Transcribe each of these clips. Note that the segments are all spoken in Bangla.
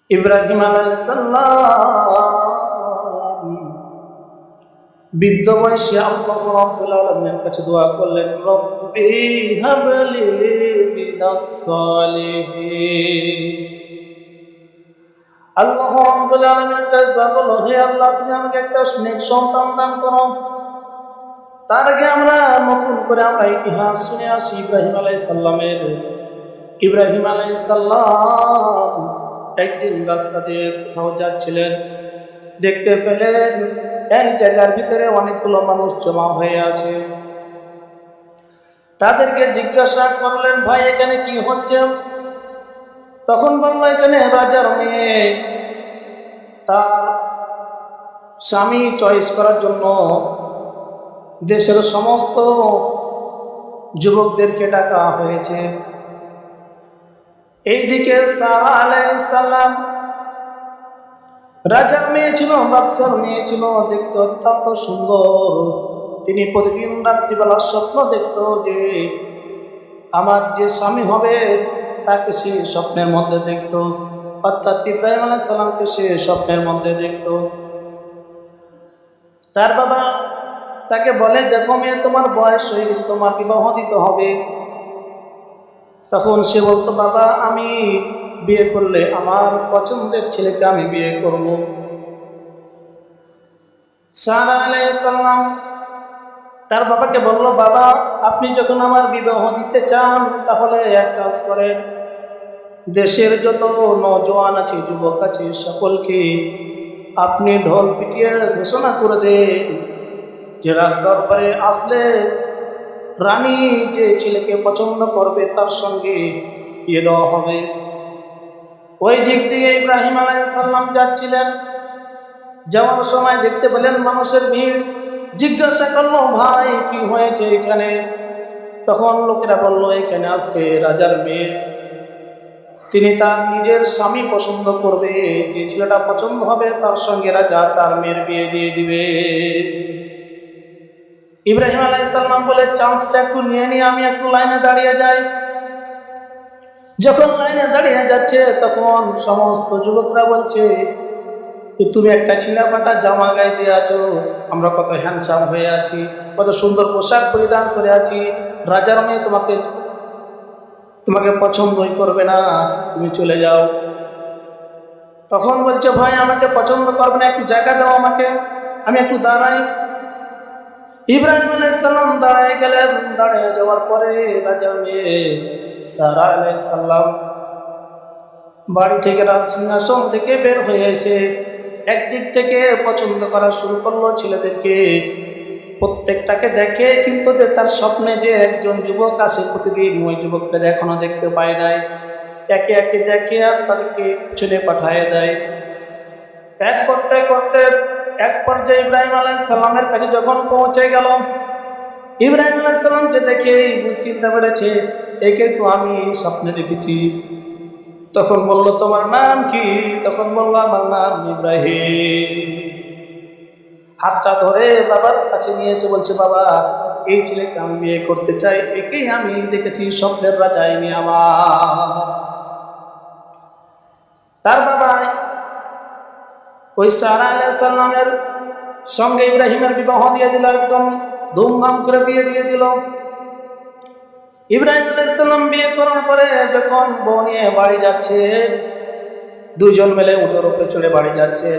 ইব্রাহিম আলাইহিস সালাম বৃদ্ধ বয়সে আল্লাহ রাব্বুল আলামিনের কাছে দোয়া করলেন, রব্বি হাবলি মিনাস সালিহিন। আল্লাহ রাব্বুল আলামিনের কাছে দোয়া করলো, হে আল্লাহ, তুমি আমাকে একটা নেক সন্তান দান করো। তার আগে আমরা নতুন করে ইতিহাস শুনে আসি ইব্রাহিম আলাইহিস সালাম একদিন রাস্তা দিয়ে কোথাও যাচ্ছিলেন, দেখতে পেলেন এক জায়গার ভিতরে অনেকগুলো মানুষ জমা হয়ে আছে। তাদেরকে জিজ্ঞাসা করলেন, ভাই এখানে কি হচ্ছে? তখন বলল, এখানে রাজার মেয়ে তার স্বামী চয়েস করার জন্য দেশের সমস্ত যুবকদেরকে ডাকা হয়েছে। এইদিকে সারা আলাইহিস সালাম রাজার মেয়ে ছিল, বাদশার মেয়ে ছিল, দেখতে অত্যন্ত সুন্দর। তিনি প্রতিদিন রাত্রিবেলা স্বপ্ন দেখত যে আমার যে স্বামী হবে তাকে সে স্বপ্নের মধ্যে দেখত, অর্থাৎ ইব্রাহিম আলাইহিস সালামকে সে স্বপ্নের মধ্যে দেখত। তার বাবা তাকে বলে, দেখো মেয়ে, তোমার বয়স হয়ে গেছে, তোমার বিবাহ দিতে হবে। তখন সে বলতো, বাবা আমি বিয়ে করলে আমার পছন্দের ছেলেকে আমি বিয়ে করব। সারা আলাইহিস সালাম তার বাবাকে বলল, বাবা আপনি যখন আমার বিবাহ দিতে চান তাহলে এক কাজ করেন, দেশের যত নওজোয়ান আছে, যুবক আছে, সকলকে আপনি ঢোল পিটিয়ে ঘোষণা করে দেন যে রাজদরবারে আসলে রানী যে ছেলেকে পছন্দ করবে তার সঙ্গে বিয়ে দেওয়া হবে। ওই দিক থেকে ইব্রাহিম আলাইহিস সালাম যাচ্ছিলেন, যাওয়ার সময় দেখতে পেলেন মানুষের ভিড়। জিজ্ঞাসা করলো, ভাই কি হয়েছে এখানে? তখন লোকেরা বলল, এখানে আজকে রাজার মেয়ে, তিনি তার নিজের স্বামী পছন্দ করবে, যে ছেলেটা পছন্দ হবে তার সঙ্গে রাজা তার মেয়ের বিয়ে দিয়ে দিবে। ইব্রাহিম আলাইহিস সালাম বলে, চান্সটা একটু নিয়ে নিয়ে আমি একটু লাইনে দাঁড়িয়ে যাই। যখন লাইনে দাঁড়িয়ে যাচ্ছে তখন সমস্ত যুবকরা বলছে, তুমি একটা ছিলাফাটা জামা গায়ে দিয়ে আছো, আমরা কত হ্যান্ডসাম হয়ে আছি, কত সুন্দর পোশাক পরিধান করে আছি, রাজার মেয়ে তোমাকে পছন্দই করবে না, তুমি চলে যাও। তখন বলছে, ভাই আমাকে পছন্দ করবে না, একটু জায়গা দাও আমাকে, আমি একটু দাঁড়াই। ইব্রাহিম আলাইহিস সালাম দাঁড়ায় গেলেন। দাঁড়িয়ে যাওয়ার পরে রাজার মেয়ে সারা আলাইহিস সালাম বাড়ি থেকে, রাজসিংহাসন থেকে বের হয়ে এসে একদিক থেকে পছন্দ করা শুরু করলো ছেলেদেরকে। প্রত্যেকটাকে দেখে, কিন্তু তার স্বপ্নে যে একজন যুবক আসে প্রতিদিন, ওই যুবককে এখনো দেখতে পায় নাই। একে একে দেখে আর তাদেরকে পিছনে পাঠিয়ে দেয়। এক করতে করতে এক পর্যায়ে ইব্রাহিম আলাইহিস সালামের কাছে যখন পৌঁছে গেল, ইব্রাহিম আলাইহিস সালামকে দেখে চিন্তা করেছে, একে তো আমি স্বপ্নে দেখেছি। তখন বলল, তোমার নাম কি? তখন বলল, আমার নাম ইব্রাহিম। হাতটা ধরে বাবার কাছে নিয়ে এসে বলছে, বাবা এই ছেলেকে আমি বিয়ে করতে চাই, একেই আমি দেখেছি স্বপ্নের রাজাই নি আমার। তার বাবা ওই সারা আলাইহিস সালামের সঙ্গে ইব্রাহিমের বিবাহ দিয়ে দিল, একদম ধুমধাম করে বিয়ে দিয়ে দিল। ইব্রাহিম আলাইহিস সালাম বিয়ে করার পরে যখন বউ নিয়ে বাড়ি যাচ্ছে, দুইজন মিলে উটের উপরে চড়ে বাড়ি যাচ্ছে।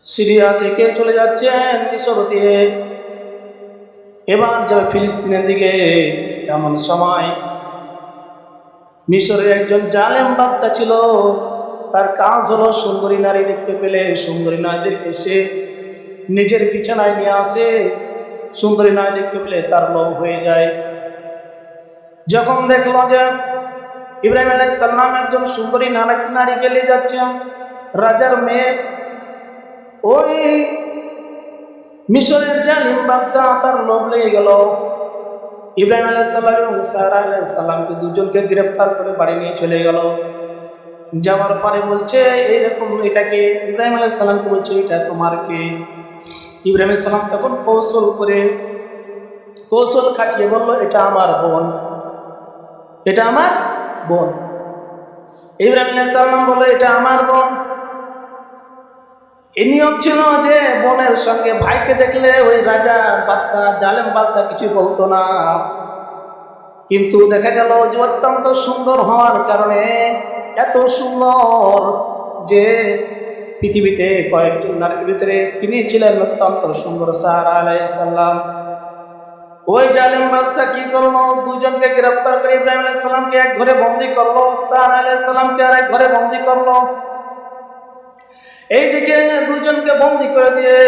সিরিয়া থেকে চলে যাচ্ছেন মিশর দিয়ে, এবার যাবে ফিলিস্তিনের দিকে। এমন সময় মিশরের একজন জালেম বাদশা ছিল, তার কাজ হলো সুন্দরী নারী দেখতে পেলে সুন্দরী নারীদেরকে সে নিজের বিছানায় নিয়ে আসে। সুন্দরী নারী দেখতে পেলে তার লোভ হয়ে যায়। যখন দেখলো যে ইব্রাহিম আলাইহিস সালাম একজন সুন্দরী নারীকে নিয়ে যাচ্ছে, রাজার মেয়ে, ওই মিশরের জালিম বাদশা তার লোভ লেগে গেল। ইব্রাহিম আলাইহিস সালাম এবং সারা আলাইহিস সালামকে দুজনকে গ্রেফতার করে বাড়ি নিয়ে চলে গেল। যাওয়ার পরে বলছে, এইরকম এটাকে, ইব্রাহিম আলাইহিস সালামকে বলছে, এটা তোমার কে? ইব্রাহিম আলাইহিস সালাম তখন কৌশল খাটিয়ে বলল, এটা আমার বোন, এটা আমার বোন। ইব্রাহিম আলাইহিস সালাম বলে এটা আমার বোন। এই নিয়ম ছিল যে বোনের সঙ্গে ভাইকে দেখলে ওই রাজা বাদশা জালেম বাদশা কিছু বলতো না, কিন্তু দেখা গেল যে অত্যন্ত সুন্দর হওয়ার কারণে, এত সুন্দর যে পৃথিবীতে কয়েকজন নারীর ভিতরে তিনি ছিলেন অত্যন্ত সুন্দর সারা আলাইহিস সালাম। ওই জালেম বাদশা কি করলো, দুজনকে গ্রেফতার করে ইব্রাহিম আলাইহিস সালামকে এক ঘরে বন্দী করলো, সারা আলাইহিস সালামকে আর এক ঘরে বন্দী করলো। এইদিকে দুজনকে বন্দী করে দিয়ে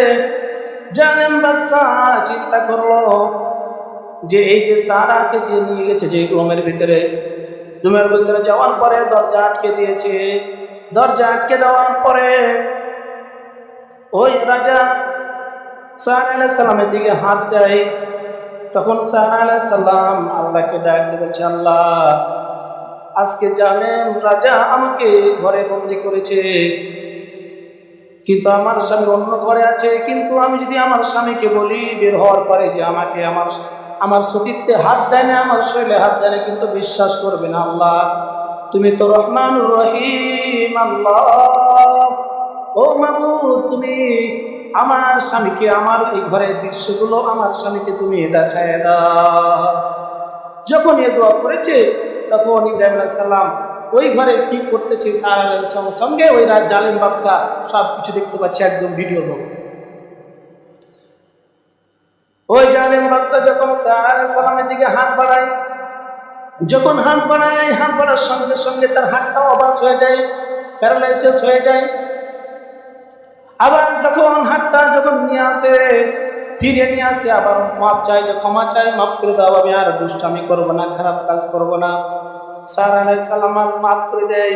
জালেম বাদশা চিন্তা করলো যে এই যে সারাকে দিয়ে নিয়ে গেছে যে রুমের ভিতরে যাওয়ার পরে দরজা আটকে দিয়েছে। দরজা আটকে দেওয়ার পরে ওই রাজা সারা আলাইহিস সালামের দিকে হাত দেয়। তখন সারা আলাইহিস সালাম আল্লাহকে ডাক দিয়ে বলছে, আল্লাহ, আজকে জালেম রাজা আমাকে ঘরে বন্দী করেছে, কিন্তু আমার স্বামী অন্য ঘরে আছে, কিন্তু আমি যদি আমার স্বামীকে বলি বের হওয়ার পরে যে আমাকে আমার সতীত্বে হাত দেয় না, আমার শরীরে হাত দেয় না, কিন্তু বিশ্বাস করবে না। আল্লাহ, তুমি তো রহমানুর রহিম। আল্লাহ, ও মাবুদ, তুমি আমার স্বামীকে, আমার এই ঘরের দৃশ্যগুলো আমার স্বামীকে তুমি দেখায় দাও। যখন এ দোয়া করেছে তখন ইব্রাহিম আলাইহিস সালাম ওই ঘরে কি করতেছে সারা আলাইহিস সালামের সঙ্গে ওই জালেম বাদশা সব কিছু দেখতে পাচ্ছে, একদম ভিডিও লোক। ওই জালেম বাদশা যখন সারা আলাইহিস সালামের দিকে হাত বাড়ায়, যখন হাত বাড়ার সঙ্গে সঙ্গে তার হাতটা অবাস হয়ে যায়, প্যারালাইসিস হয়ে যায়। আবার তখন হাতটা যখন নিয়ে আসে, ফিরে নিয়ে আসে, আবার মাপ চাই, ক্ষমা চাই, মাফ করে দাও, আমি আর দুষ্টামি করবো না, খারাপ কাজ করবো না। সারা আলাইহিস সালাম মাফ করে দেয়।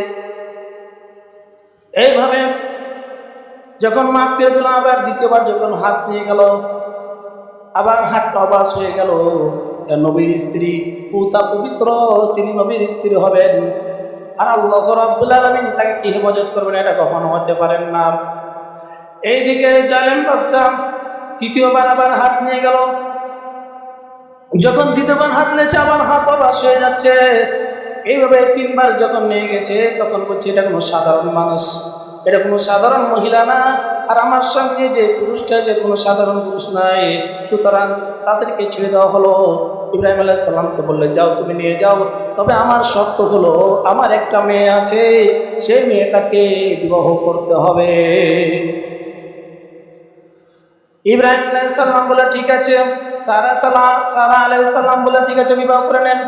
এইভাবে যখন মাফ করে দিল, আবার দ্বিতীয়বার যখন হাত নিয়ে গেল, আবার হাতটা অবাস হয়ে গেল। নবীর স্ত্রী, পুতা পবিত্র, তিনি নবীর স্ত্রী হবেন, আর আল্লাহ রাব্বুল আলামিন তাকে কি হেফাজত করবেন, এটা কখনো হতে পারেন না। এইদিকে জালেম বাদশা তৃতীয়বার আবার হাত নিয়ে গেল। যখন দ্বিতীয়বার হাত নিয়েছে, আবার হাত অবাস হয়ে যাচ্ছে। এইভাবে তিনবার যখন নিয়ে গেছে, তখন বলছে এটা কোনো সাধারণ মানুষ, এটা কোনো সাধারণ মহিলা না, আর আমার সঙ্গে যে পুরুষটা, যে কোনো সাধারণ পুরুষ নাই, সুতরাং তাদেরকে ছেড়ে দেওয়া হলো। ইব্রাহিম আলাইহিস সালামকে বললে, যাও, তুমি নিয়ে যাও, তবে আমার শর্ত হলো আমার একটা মেয়ে আছে, সেই মেয়েটাকে বিবাহ করতে হবে। ইব্রাহিম আলাইহিস সালাম বলে ঠিক আছে। সারা আলাইহিস সালাম বলে ঠিক আছে, বিবাহ করে নেন।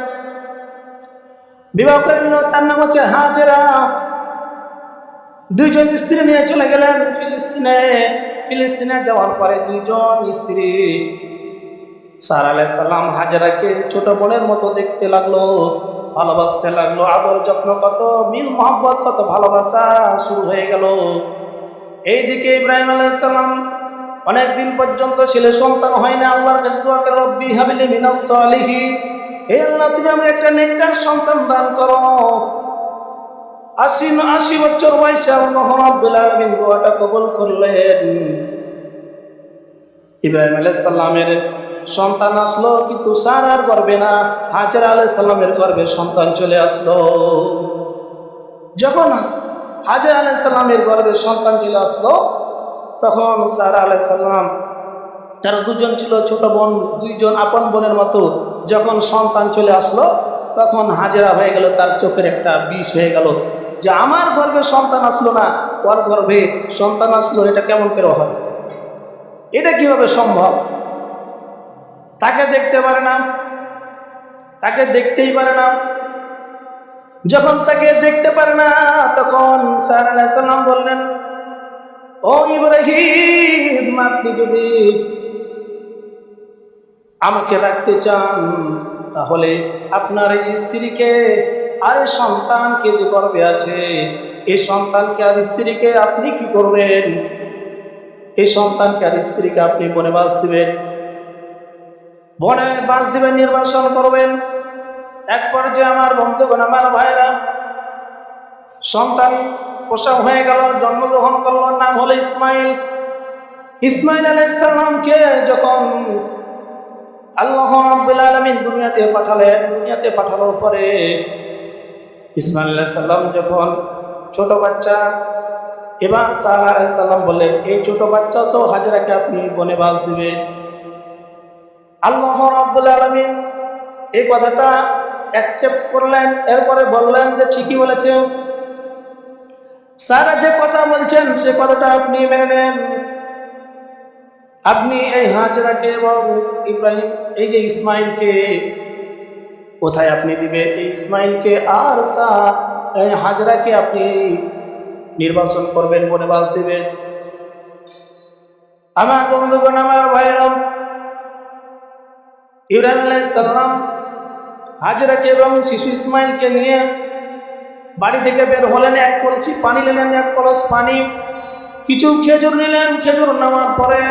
বিবাহ করে নিল, তার নাম হচ্ছে হাজেরা। দুইজন স্ত্রী নিয়ে চলে গেলেন ফিলিস্তিনে যাওয়ার পরে দুইজন স্ত্রী সারা আলাইহিস সালাম হাজেরাকে ছোট বোনের মতো দেখতে লাগলো, ভালোবাসতে লাগলো, আদর যত্ন, কত মিল মোহাব্বত, কত ভালোবাসা শুরু হয়ে গেল। এইদিকে ইব্রাহিম আলাইহিস সালাম অনেকদিন পর্যন্ত ছেলে সন্তান হয় না, আল্লাহর কাছে দোয়া করে, রব্বি হাবলি মিনাস সালিহিন, হে আল্লাহ, তুমি আমাকে একটা নেককার সন্তান দান করো। 80 বছর বয়সে আল্লাহ রাব্বুল আলামিন দোয়াটা কবুল করলেন। ইব্রাহিম আলাইহিস সালামের সন্তান আসলো, কিন্তু সারার গর্ভে না, হাজেরা আলাইহিস সালামের গর্ভে সন্তান চলে আসলো। যখন হাজেরা আলাইহিস সালামের গর্ভে সন্তান চলে আসলো, তখন সারা আলাইহিস সালাম, তারা দুজন ছিল ছোট বোন, দুইজন আপন বোনের মতো। যখন সন্তান চলে আসলো, তখন হাজেরা হয়ে গেল, তার চোখের একটা বিষ হয়ে গেল যে আমার গর্ভে সন্তান আসলো না, ওর গর্ভে সন্তান আসলো, এটা কেমন করে হয়, এটা কিভাবে সম্ভব? তাকে দেখতে পারে না, তাকে দেখতেই পারে না। যখন তাকে দেখতে পারে না, তখন সারা আলাইহিস সালাম বললেন, ও ইব্রাহিম, আপনি যদি আমাকে রাখতে চান, তাহলে আপনার এই স্ত্রীকে আর এই সন্তানকে যে গর্ভে আছে, এই সন্তানকে আর স্ত্রীকে আপনি কি করবেন? এই সন্তানকে আর স্ত্রীকে আপনি বনে বাস দিবেন, বনে বাস দিবেন, নির্বাসন করবেন। এক পর্যায়ে আমার বন্ধুগণ, আমার ভাইরা, সন্তান প্রসব হয়ে গেল, জন্মগ্রহণ করলো, নাম হলো ইসমাইল। ইসমাইল আলাইহিস সালামকে যখন আল্লাহ রাব্বুল আলামিন দুনিয়াতে পাঠালেন, দুনিয়াতে পাঠানোর পরে ইসমাইল আলাইহিস সালাম যখন ছোট বাচ্চা, এবার সারা আলাইহিস সালাম বললেন, এই ছোট বাচ্চা সহ হাজরাকে আপনি বনে বাস দিবেন। আল্লাহ রাব্বুল আলামিন এই কথাটা অ্যাকসেপ্ট করলেন। এরপরে বললেন যে ঠিকই বলেছেন, সারা যে কথা বলছেন সে কথাটা আপনি মেনে নেন। আপনি এই হাজরাকে এবং ইব্রাহিম, এই যে ইসমাইলকে কোথায় আপনি দিবেন? এই ইসমাইলকে আর এই হাজরাকে আপনি নির্বাচন করবেন, বনবাস দিবেন। আমার বন্ধুগণ, আমার ভাইরা, ইব্রাহিম আলাইহিস সালাম হাজরাকে এবং শিশু ইসমাইলকে নিয়ে বাড়ি থেকে বের হলেন। এক কলসি পানি নিলেন, এক কলস পানি, কিছু খেজুর নিলেন। খেজুর নেওয়ার পরে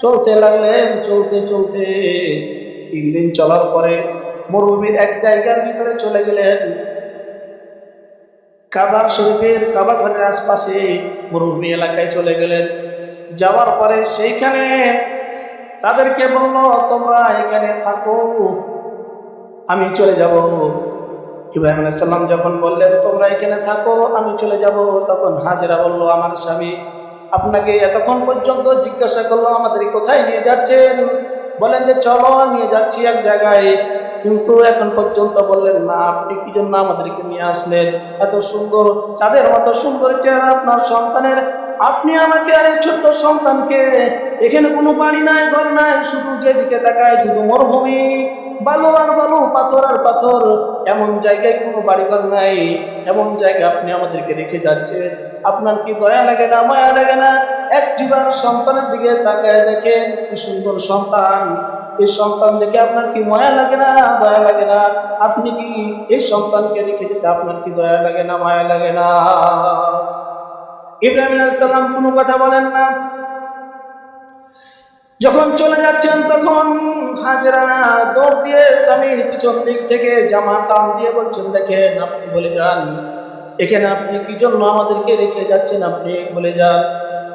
চলতে লাগলেন। চলতে চলতে 3 দিন চলার পরে মরুভূমির এক জায়গার ভিতরে চলে গেলেন। কাবা শরীফের, কাবা ঘরের আশপাশে মরুভূমি এলাকায় চলে গেলেন। যাওয়ার পরে সেইখানে তাদেরকে বলল, তোমরা এখানে থাকো, আমি চলে যাব। ইব্রাহিম আলাইহিস সালাম যখন বললেন তোমরা এখানে থাকো, আমি চলে যাব, তখন হাজরা বলল, আমার স্বামী আপনাকে এতক্ষণ পর্যন্ত জিজ্ঞাসা করলো আমাদের কোথায় নিয়ে যাচ্ছেন, বলেন যে চলো নিয়ে যাচ্ছি এক জায়গায়, কিন্তু এখন পর্যন্ত বললেন না আপনি কি জন্য আমাদেরকে নিয়ে আসলেন? এত সুন্দর চাঁদের মতো সুন্দর চেহারা আপনার সন্তানের, আপনি আমাকে আর এই ছোট্ট সন্তানকে, এখানে কোনো বাড়ি নাই, ঘর নাই, শুধু যেদিকে তাকায় শুধু মরুভূমি, বালু আর বালু, পাথর আর পাথর, এমন জায়গায় কোনো বাড়িঘর নাই, এমন জায়গায় আপনি আমাদেরকে রেখে যাচ্ছেন। আপনার কি দয়া লাগে না, মায়া লাগে না? একটিবার সন্তানের দিকে তাকায় দেখেন, কি সুন্দর সন্তান, এই সন্তান দেখে আপনার কি মায়া লাগে না, দয়া লাগে না? আপনি কি এই সন্তানকে রেখে যেতে আপনার কি দয়া লাগে না, মায়া লাগে না? ইব্রাহিম আলাইহিস সালাম কোনো কথা বলেন না। যখন চলে যাচ্ছেন তখন হাজরা দৌড় দিয়ে স্বামীর পিছন দিক থেকে জামা টান দিয়ে বলছেন, দেখেন আপনি বলে যান, এখানে আপনি কি জন্য আমাদেরকে রেখে যাচ্ছেন, আপনি বলে যান।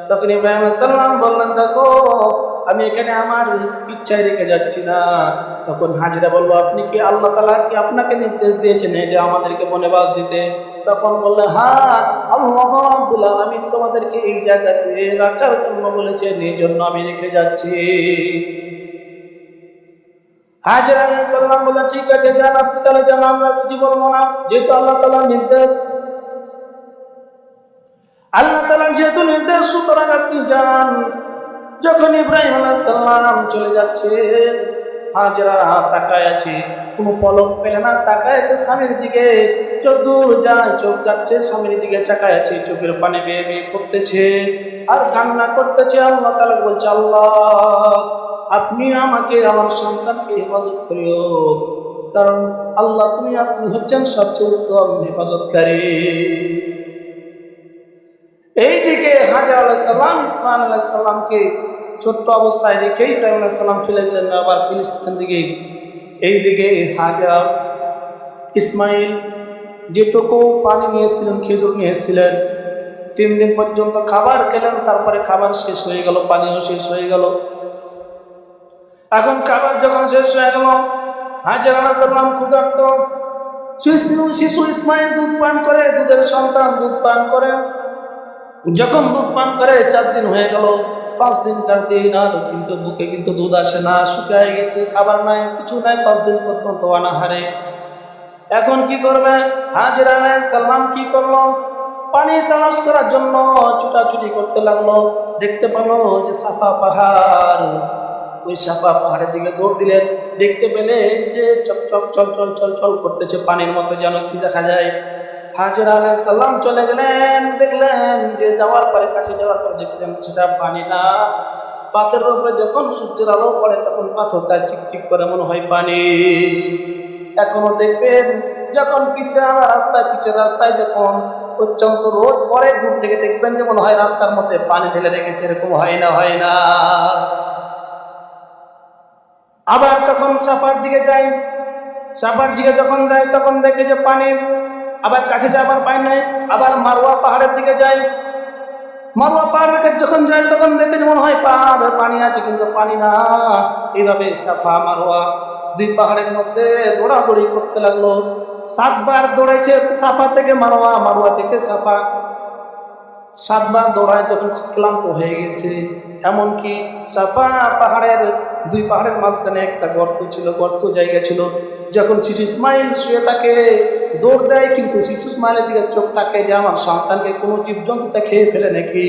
তখন ইব্রাহিম আলাইহিস সালাম বললেন, দেখো আমি এখানে আমার ইচ্ছায় রেখে যাচ্ছি না। তখন হাজরা বলবো, আপনি কি আল্লাহ তাআলা কি আপনাকে নির্দেশ দিয়েছেন যে আমাদেরকে বনবাস দিতে? তখন বললেন, হ্যাঁ, আল্লাহ রাব্বুল আলামিন তোমাদেরকে এই জায়গাতে রাখার জন্য বলেছেন, এই জন্য আমি রেখে যাচ্ছি। হাজরা আলাইহিস সালাম বললেন, ঠিক আছে যান, আপনি তাহলে যান, আমরা কিছু বলবো না, যেহেতু আল্লাহ তাআলার নির্দেশ। আল্লাহ তাআলার যেহেতু নির্দেশ, সুতরাং আপনি যান। যখন ইব্রাহিম আলাইহিস সালাম চলে যাচ্ছে, হাজরা তাকায় আছে, কোনো পলক ফেলে না, তাকায় আছে স্বামীর দিকে। যতদূর যায় চোখ যাচ্ছে স্বামীর দিকে, তাকায় আছে, চোখের পানি বেয়ে বেয়ে পড়তেছে আর কান্না করতেছে। আল্লাহ তাআলা বলছে, আল্লাহ আপনি আমাকে, আমার সন্তানকে হেফাজত করিও, কারণ আল্লাহ আপনি হচ্ছেন সবচেয়ে উত্তম হেফাজতকারী। এইদিকে হাজরা আলাইহিস সালাম ইসমাইল আলাইহিস সালামকে ছোট্ট অবস্থায় রেখে ইব্রাহিম আলাইহিস সালাম চলে গেলেন আবার ফিলিস্তিনের দিকে। এইদিকে হাজরা ইসমাইল যেটুকু পানি নিয়ে এসেছিলেন, খেজুর নিয়ে এসেছিলেন, 3 দিন পর্যন্ত খাবার খেলেন, তারপরে খাবার শেষ হয়ে গেল, পানিও শেষ হয়ে গেল। এখন খাবার যখন শেষ হয়ে গেল, হাজরা আলাইহিস সালাম ক্ষুধার্ত, শিশু ইসমাইল দুধ পান করে, দুধের সন্তান দুধ পান করে। যখন দুধ পান করে 4 দিন হয়ে গেল, 5 দিন কার দিন, আর কিন্তু বুকে কিন্তু দুধ আসে না, শুকিয়ে গেছে, খাবার নাই, কিছু নাই, 5 দিন পর্যন্ত অনাহারে। এখন কি করবে? হাজরা আলাইহিস সালাম কি করলো? পানি তালাশ করার জন্য ছুটাছুটি করতে লাগলো। দেখতে পেলো যে সাফা পাহাড়, ওই সাফা পাহাড়ের দিকে দৌড় দিলেন। দেখতে পেলে যে চকচক চল চল চল চল করতেছে, পানির মতো যেন কি দেখা যায়। হাজরা আলাইহিস সালাম চলে গেলেন, দেখলেন যে যাওয়ার পরে, কাছে যাওয়ার পরে দেখলেন সেটা পানি না, পাথরের উপরে যখন সূর্যের আলো পড়ে তখন পাথরটা চিকচিক করে মনে হয় পানি। এখনো দেখবেন যখন পিচের রাস্তায় যখন প্রচন্ড রোদ পড়ে, দূর থেকে দেখবেন যে মনে হয় রাস্তার মধ্যে পানি ঢেলে রেখেছে, এরকম হয় না? হয় না? আবার তখন সাফার দিকে যাই, সাফার দিকে যখন যাই তখন দেখে যে পানি, আবার কাছে যাবার পায় নাই। আবার মারওয়া পাহাড়ের দিকে যাই, মারওয়া পাহাড়ের কাছে যখন যাই তখন দেখে যে মনে হয় পাহাড়ে পানি আছে, কিন্তু পানি না। এইভাবে সাফা মারওয়া 2 পাহাড়ের মধ্যে দৌড়াদৌড়ি করতে লাগলো। 7 বার দৌড়াইছে সাফা থেকে মারওয়া, মারওয়া থেকে সাফা, 7 বার দৌড়ায়, তখন ক্লান্ত হয়ে গেছে। এমনকি সাফা পাহাড়ের 2 পাহাড়ের মাঝখানে একটা গর্ত ছিল, গর্ত জায়গা ছিল। যখন শিশু ইসমাইল শুয়ে থাকে দৌড় দেয়, কিন্তু শিশু ইসমাইলের দিকে চোখ থাকে যে আমার সন্তানকে কোনো জীবজন্তুটা খেয়ে ফেলে নাকি।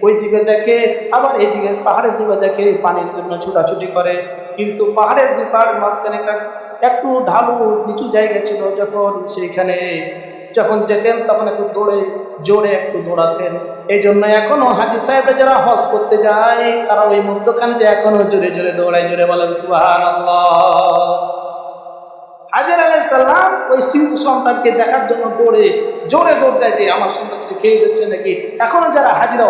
ওই দিকে দেখে, আবার এইদিকে পাহাড়ের দিকে দেখে, পানির জন্য ছুটাছুটি করে। কিন্তু পাহাড়ের 2 পাহাড়ের মাঝখানে একটু ঢালু নিচু জায়গা ছিল। যখন সেইখানে যখন যেতেন তখন একটু জোরে একটু দৌড়াতেন। এই জন্য এখনো হাজি সাহেবে যারা হজ করতে যায় তারা ওই মধ্যখানে যে এখনো জোরে জোরে দৌড়ায়, জোরে বলেন সুবহানাল্লাহ। হাজর আলাইহিস সালাম ওই শিশু সন্তানকে দেখার জন্য জোরে দৌড় দেয় যে আমার সন্তানকে খেয়ে দিচ্ছে নাকি। এখনো যারা হাজিরা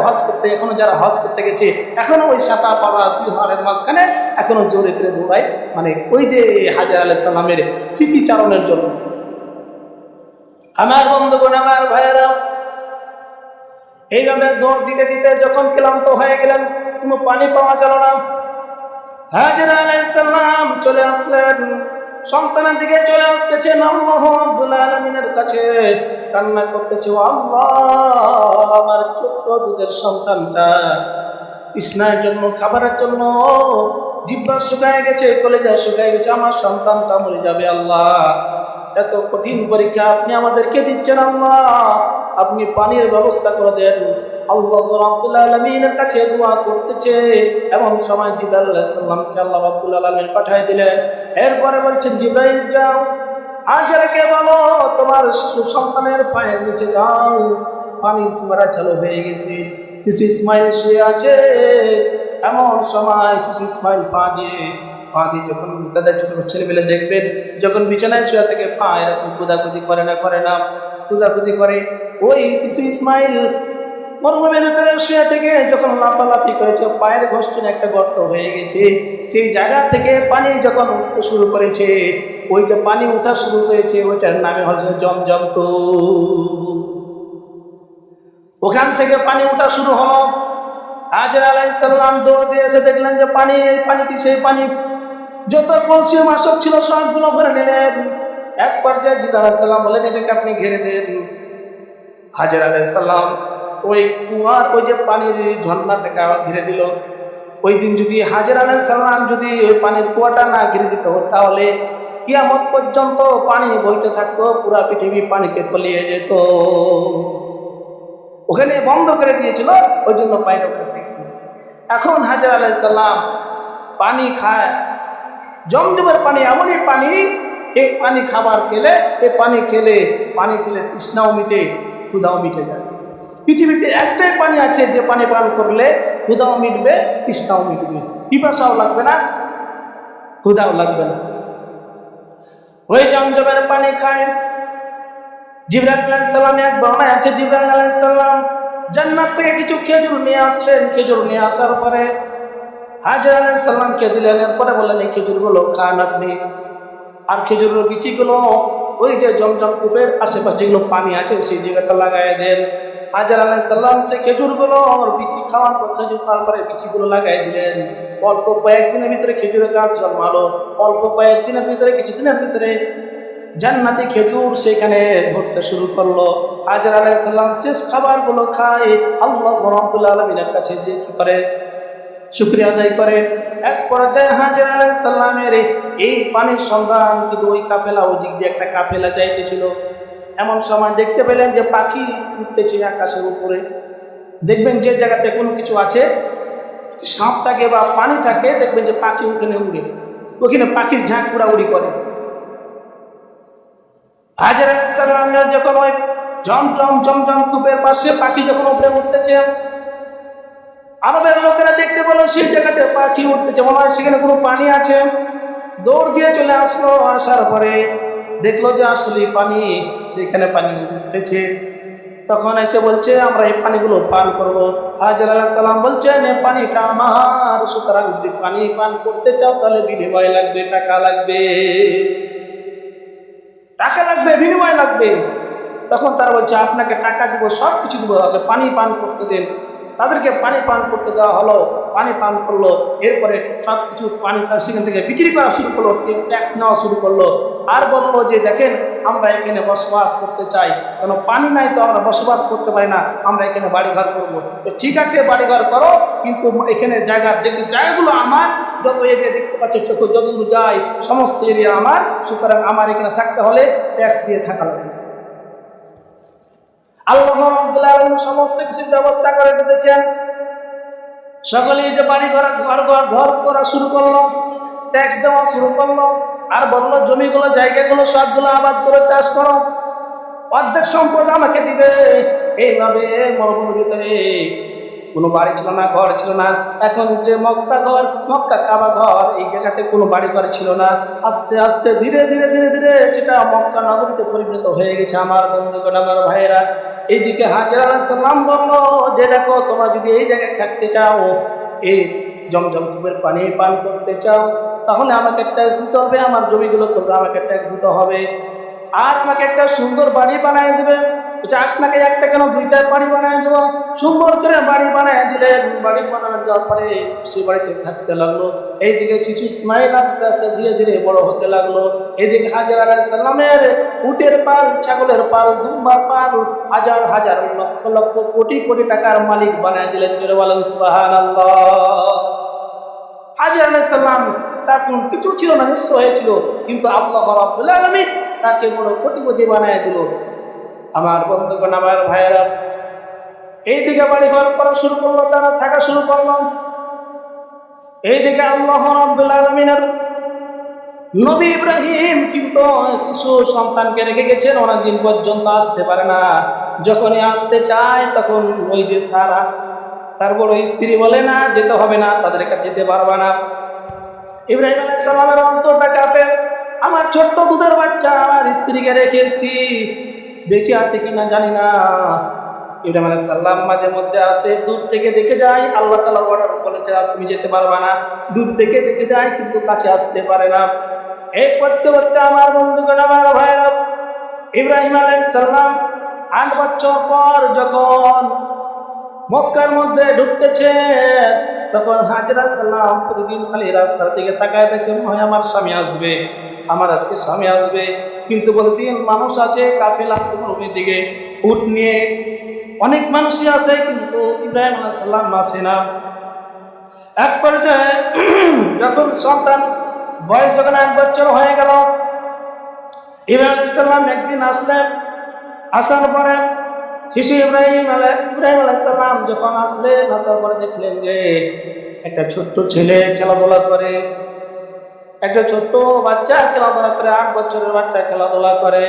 যারা হজ করতে গেছে এখনো ওই সাফা পাড়া 2 পাহাড়ের মাঝখানে এখনো জোরে করে দৌড়ায়, মানে ওই যে হাজর আলাইহিস সালামের স্মৃতিচারণের জন্য। আমার বন্ধুগণ, আমার ভাইয়েরা, এইভাবে দৌড় দিতে দিতে যখন ক্লান্ত হয়ে গেলেন, কোনো পানি পাওয়া গেল না, হাজর আলাইহিস সালাম চলে আসলেন, সন্তানের দিকে চলে আসতেছেন, আল্লাহ রাব্বুল আলামিনের কাছে কান্না করতেছে, আল্লাহ আমার ছোট্ট দুধের সন্তানটা তৃষ্ণার জন্য, খাবারের জন্য জিহ্বা শুকায় গেছে, কলেজা শুকায় গেছে, আমার সন্তানটা মরে যাবে। আল্লাহ এত কঠিন পরীক্ষা আপনি আমাদেরকে দিচ্ছেন, আল্লাহ আপনি পানির ব্যবস্থা করে দেন। আল্লাহ রাব্বুল আলামিনের কাছে দোয়া করতেছে, এমন সময় জিবরাইল আলাইহিস সালামকে আল্লাহ রাব্বুল আলামিন পাঠিয়ে দিলেন। এরপরে বলছেন, জিবরাইল যাও হাজরকে বলো তোমার সন্তানের পায়ের নিচে যাও, পানির ফোয়ারা চালু হয়ে গেছে, শিশু ইসমাইল শুয়ে আছে। এমন সময় শিশু ইসমাইল পা দিয়ে যখন তাদের ছোট ছেলেমেলে দেখবেন যখন বিছানায় শুয়ে থেকে পা এরকম কুদাকুদি করে না কুদাকুদি করে, ওই শিশু ইসমাইল মরুভূমির ভিতরে শুয়ে থেকে যখন লাফালাফি করেছে, পায়ের ঘষনে একটা গর্ত হয়ে গেছে, সেই জায়গা থেকে পানি যখন উঠতে শুরু করেছে, ওই যে পানি উঠা শুরু হয়েছে ওইটার নামে হচ্ছে জমজম কূপ। ওখান থেকে পানি উঠা শুরু হলো। হাজর আলাইহিস সালাম দৌড় দিয়ে এসে দেখলেন যে পানি, এই পানি কি সেই পানি, যত কলসি মাসক ছিল সবগুলো ভরে নিলেন। এক পর্যায়ে জিবরাইল আলাইহিস সালাম বলেন, এটাকে আপনি ঘিরে দেন। হাজর আলাইহিস সালাম ওই কুয়ার ওই যে পানির ঝর্ণাটাকে ঘিরে দিল। ওই দিন যদি হাজর আলাইহিস সালাম যদি ওই পানির কুয়াটা না ঘিরে দিত, তাহলে কিয়ামত পর্যন্ত পানি বইতে থাকতো, পুরা পৃথিবী পানিতে তলিয়ে যেত। ওখানে বন্ধ করে দিয়েছিল, ওই জন্য পানিটা ফেটে গেছে। এখন হাজর আলাইহিস সালাম পানি খায়, জমজমের পানি, এমনই পানি, এই পানি খাবার খেলে, এই পানি খেলে তৃষ্ণাও মিটে, ক্ষুধাও মিটে যায়। পৃথিবীতে একটাই পানি আছে যে পানি পান করলে ক্ষুধাও মিটবে, তৃষ্ণাও মিটবে, পিপাসাও লাগবে না, ক্ষুধাও লাগবে না। ওই জমজমের পানি খায়। জিবরাইল আলাইহিস সালাম, এক বর্ণনায় আছে জিবরাইল আলাইহিস সালাম জান্নাত থেকে কিছু খেজুর নিয়ে আসলেন। খেজুর নিয়ে আসার পরে হাজর আলাইহিস সালামকে দিলেন। এরপরে বললেন, এই খেজুরগুলো খান আপনি, আর খেজুরের বিচিগুলো ওই যে জমজম কূপের আশেপাশে যেগুলো পানি আছে সেই জায়গাটা লাগাই দেন। হাজর আলাইহিস সালাম সেই খেজুর খাওয়ার পরে বিচিগুলো লাগাই দিলেন। অল্প কয়েকদিনের ভিতরে খেজুরের গাছ জন্মালো। অল্প কয়েকদিনের ভিতরে, কিছুদিনের ভিতরে জান্নাতি খেজুর সেখানে ধরতে শুরু করলো। হাজর আলাইহিস সালাম শেষ খাবারগুলো খায়, আল্লাহ রাব্বুল আলামিনের কাছে যে কি করে, শুকরিয়া আদায় করে। এক পর্যায়ে হাজর আলাইহিস সালামের এই পানির সন্ধান, কিন্তু ওই কাফেলা, ওই দিক দিয়ে একটা কাফেলা যাইতেছিল। এমন সময় দেখতে পেলেন যে পাখি উঠতেছে আকাশের উপরে। দেখবেন যে জায়গাতে কোনো কিছু আছে, সাপ থাকে বা পানি থাকে, দেখবেন যে পাখি ওখানে উড়ে, ওখানে পাখির ঝাঁক উড়াউড়ি করে। হাজর আলাইহিস সালাম যখন ওই জমজম কূপের পাশে পাখি যখন উপরে উঠতেছে, আরবের লোকেরা দেখতে পেল সেই জায়গাতে পাখি উঠতেছে, মনে হয় সেখানে কোনো পানি আছে। দৌড় দিয়ে চলে আসলো। আসার পরে দেখলো যে আসলে পানি, সেখানে পানি উঠতেছে। তখন এসে বলছে, আমরা এই পানিগুলো পান করব। হাজর আলাইহিস সালাম বলছেন, এই পানিটা আমার, সুতরাং যদি পানি পান করতে চাও তাহলে বিনিময় লাগবে, টাকা লাগবে, বিনিময় লাগবে। তখন তারা বলছে, আপনাকে টাকা দিব, সব কিছু দিব, পানি পান করতে দেন। তাদেরকে পানি পান করতে দেওয়া হলো, পানি পান করলো। এরপরে সব কিছু পানি সেখান থেকে বিক্রি করা শুরু করলো, ট্যাক্স নেওয়া শুরু করলো। আর বললো যে দেখেন, আমরা এখানে বসবাস করতে চাই, কারণ পানি নাই তো আমরা বসবাস করতে পারি না, আমরা এখানে বাড়িঘর করবো। তো ঠিক আছে, বাড়িঘর করো, কিন্তু এখানে জায়গাগুলো আমার, যত এরিয়া দেখতে পাচ্ছ চোখ যতদূর যায় সমস্ত এরিয়া আমার, সুতরাং আমার এখানে থাকতে হলে ট্যাক্স দিয়ে থাকা লাগবে। আল্লাহ রাব্বুল আলামিন সমস্ত কিছুর ব্যবস্থা করে দিতেছেন। সকলেই যে বাড়ি ঘর করা শুরু করলো, ট্যাক্স দেওয়া শুরু করলো, আর বললো জমিগুলো জায়গাগুলো সবগুলো আবাদ করে চাষ করো, অর্ধেক সম্পদ আমাকে দিবে। এইভাবে মরুভূমির ভিতরে কোনো বাড়ি ছিল না, ঘর ছিল না। এখন যে মক্কা কাবা ঘর, এই জায়গাতে কোনো বাড়ি ঘর ছিল না। আস্তে আস্তে ধীরে ধীরে ধীরে ধীরে সেটা মক্কা নগরীতে পরিণত হয়ে গেছে। আমার বন্ধুগণ, আমার ভাইয়েরা, এইদিকে হাজরা আলাইহিস সালাম বলল যে দেখো, তোমরা যদি এই জায়গায় থাকতে চাও, এই জমজম কূপের পানি পান করতে চাও, তাহলে আমাকে ট্যাক্স দিতে হবে, আমার জমিগুলো করবে আমাকে ট্যাক্স দিতে হবে, আর আমাকে একটা সুন্দর বাড়ি বানিয়ে দেবে। আপনাকে একটা কেন, দুইটা বাড়ি বানিয়ে দেবো। সুন্দর করে বাড়ি বানিয়ে দিলেন। বাড়ি বানানো দেওয়ার পরে সেই বাড়িতে থাকতে লাগলো। এইদিকে শিশু ইসমাইল আস্তে আস্তে ধীরে ধীরে বড় হতে লাগলো। এইদিকে হাজরা আলাইহিস সালামের উটের পাল, ছাগলের পাল, দুম্বার পাল, হাজার হাজার লক্ষ লক্ষ কোটি কোটি টাকার মালিক বানিয়ে দিলেন। জোরে বলেন সুবহানাল্লাহ। হাজরা আলাইহিস সালাম, তার কোনো কিছু ছিল না, নিঃস্ব হয়েছিল, কিন্তু আল্লাহ রাব্বুল আলামিন তাকে বড় কোটিপতি বানিয়ে দিল। আমার বন্ধুগণ, আমার ভাইয়েরা, এইদিকে বাড়ি ঘর করা শুরু করলো, তারা থাকা শুরু করলো। এইদিকে আল্লাহ রাব্বুল আলামিনের নবী ইব্রাহিম কিন্তু শিশু সন্তানকে রেখে গেছেন, অনেকদিন পর্যন্ত আসতে পারে না। যখনই আসতে চায় তখন ওই যে সারা, তার বড় স্ত্রী বলে না, যেতে হবে না, তাদের কাছে যেতে পারবে না। ইব্রাহিম আলাইহিস সালামের অন্তরটা কাঁপে, আমার ছোট্ট দুধের বাচ্চা আমার স্ত্রীকে রেখেছি, বেঁচে আছে কিনা জানি না। ইব্রাহিম আলাইহিস সালাম মাঝে মধ্যে আসে, দূর থেকে দেখে যায়। আল্লাহ তাআলা অর্ডার করেছে তুমি যেতে পারবে না, দূর থেকে দেখে যায় কিন্তু কাছে আসতে পারে না। এই করতে করতে আমার বন্ধুগণ, আমার ভাইরা, ইব্রাহিম আলাইহিস সালাম 8 বছর পর যখন মক্কার মধ্যে ঢুকতেছে, তখন হাজরা সালাম প্রতিদিন খালি রাস্তার দিকে তাকায় দেখে, হয় আমার স্বামী আসবে, আমার আজকে স্বামী আসবে। কিন্তু প্রতিদিন মানুষ আছে, কাফেলা আছে মরুভূমির দিকে, উট নিয়ে অনেক মানুষই আছে, কিন্তু ইব্রাহিম আলাইহিস সালাম আসে না। এক পর্যায়ে যখন সন্তান বয়স যখন 8 বছর হয়ে গেল, ইব্রাহিম আলাইহিস সালাম একদিন আসলেন। আসার পরে শিশু ইব্রাহিম আলাইহিস সালাম যখন আসলেন, আসার পরে দেখলেন যে একটা ছোট্ট ছেলে খেলাধুলা করে, একটা ছোট্ট বাচ্চা খেলাধুলা করে, 8 বছরের বাচ্চা খেলাধুলা করে।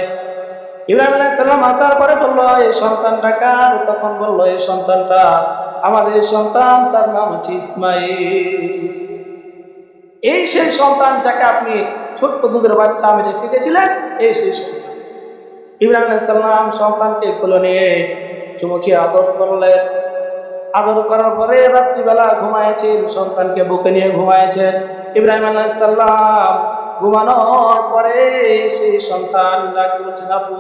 ইব্রাহিম আলাইহিস সালাম আসার পরে বললো, এই সন্তানটা কার? তখন বললো, এই সন্তানটা আমাদের সন্তান, তার নাম হচ্ছে ইসমাইল। এই সেই সন্তান যাকে আপনি ছোট্ট দুধের বাচ্চা আমি রেখে গেছিলেন, এই সেই সন্তান। ইব্রাহিম আলাইহিস সালাম সন্তানকে কোলে নিয়ে চুমুখিয়ে আদর করলেন। আদর করার পরে রাত্রিবেলা ঘুমায়েছেন, সন্তানকে বুকে নিয়ে ঘুমায়েছেন। ইব্রাহিম আলাইহিস সালাম ঘুমানোর পরে সেই সন্তান ডাক বলছেন, আপু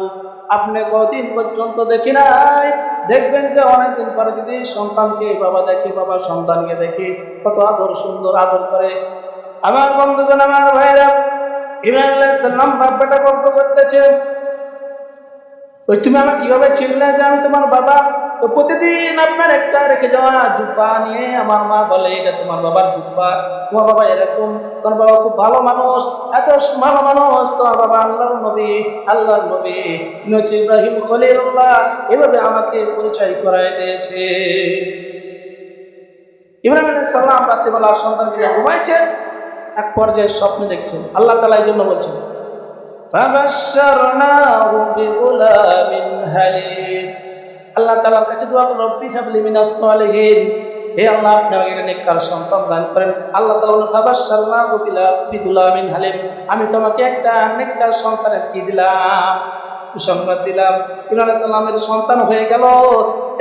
আপনি কতদিন পর্যন্ত দেখি নাই, দেখবেন যে অনেকদিন পরে যদি সন্তানকে বাবা দেখে, বাবা সন্তানকে দেখে, কত আদর, সুন্দর আদর করে। আমার বন্ধুগণ, আমার ভাইরা, ইব্রাহিম আলাইহিস সালাম বাবাটা গল্প করতেছে, ওই তুমি আমার কিভাবে চিনলে যে আমি তোমার বাবা? তো প্রতিদিন আপনার একটা রেখে যাওয়া জুব্বা নিয়ে আমার মা বলে, এটা তোমার বাবার জুব্বা, তোমার বাবা এরকম, তোমার বাবা খুব ভালো মানুষ, এত ভালো মানুষ, তোমার বাবা আল্লাহর নবী, আল্লাহর নবী, তিনি হচ্ছে ইব্রাহিম খলিলুল্লাহ। এভাবে আমাকে পরিচয় করায় দিয়েছে। ইব্রাহিম আলাইহিস সালাম রাত্রিবেলা সন্তানকে নিয়ে ঘুমাইছেন। এক পর্যায়ে স্বপ্নে দেখছেন, আল্লাহ তাআলা এই জন্য বলছেন, فبشرناه بغلام حليم। আল্লাহ তাআলার কাছে দোয়া করুন, রব্বি হাবলি মিনাস সালিহিন, হে আল্লাহ আপনি আমাকে একটা নেককার সন্তান দান করেন। আল্লাহ তাআলা বলেন, ফাবাশশারনাহু বিগুলামিন হালিম, আমি তোমাকে একটা নেককার সন্তানের কি দিলাম, সুসংবাদ দিলাম। ইব্রাহিম আলাইহিস সালামের সন্তান হয়ে গেল।